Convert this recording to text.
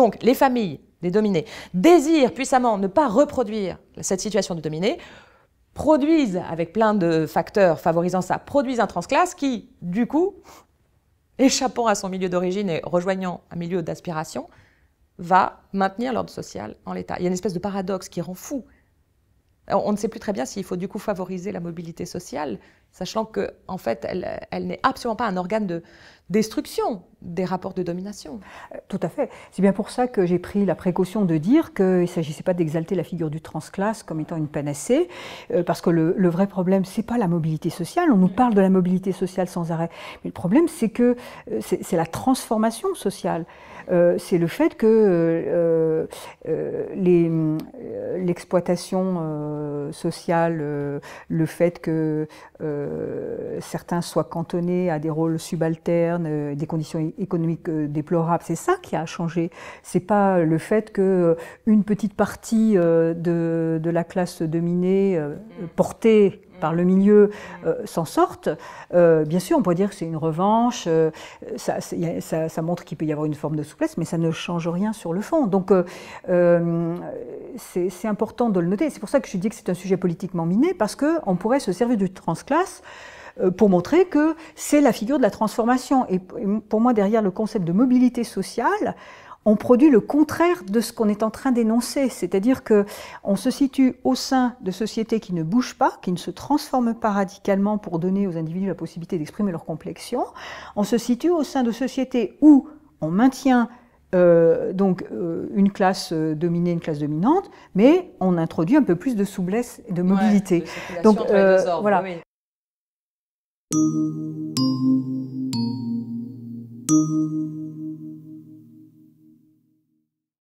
donc les familles, les dominés, désirent puissamment ne pas reproduire cette situation de dominé, produisent, avec plein de facteurs favorisant ça, produisent un transclasse qui, du coup, échappant à son milieu d'origine et rejoignant un milieu d'aspiration, va maintenir l'ordre social en l'état. Il y a une espèce de paradoxe qui rend fou. On ne sait plus très bien s'il faut du coup favoriser la mobilité sociale, sachant qu'en fait, elle n'est absolument pas un organe de destruction des rapports de domination. Tout à fait. C'est bien pour ça que j'ai pris la précaution de dire qu'il ne s'agissait pas d'exalter la figure du transclasse comme étant une panacée, parce que le vrai problème, ce n'est pas la mobilité sociale. On nous parle de la mobilité sociale sans arrêt. Mais le problème, c'est que c'est la transformation sociale. C'est le fait que l'exploitation sociale, le fait que certains soient cantonnés à des rôles subalternes, des conditions économiques déplorables, c'est ça qui a changé. C'est pas le fait qu'une petite partie de la classe dominée, portée par le milieu, s'en sortent. Bien sûr, on pourrait dire que c'est une revanche, ça montre qu'il peut y avoir une forme de souplesse, mais ça ne change rien sur le fond. Donc, c'est important de le noter. C'est pour ça que je dis que c'est un sujet politiquement miné, parce qu'on pourrait se servir du transclasse pour montrer que c'est la figure de la transformation. Et pour moi, derrière le concept de mobilité sociale, on produit le contraire de ce qu'on est en train d'énoncer. C'est-à-dire qu'on se situe au sein de sociétés qui ne bougent pas, qui ne se transforment pas radicalement pour donner aux individus la possibilité d'exprimer leur complexion. On se situe au sein de sociétés où on maintient une classe dominée, une classe dominante, mais on introduit un peu plus de souplesse et de mobilité. Ouais, de circulation entre les deux ordres, voilà. Oui.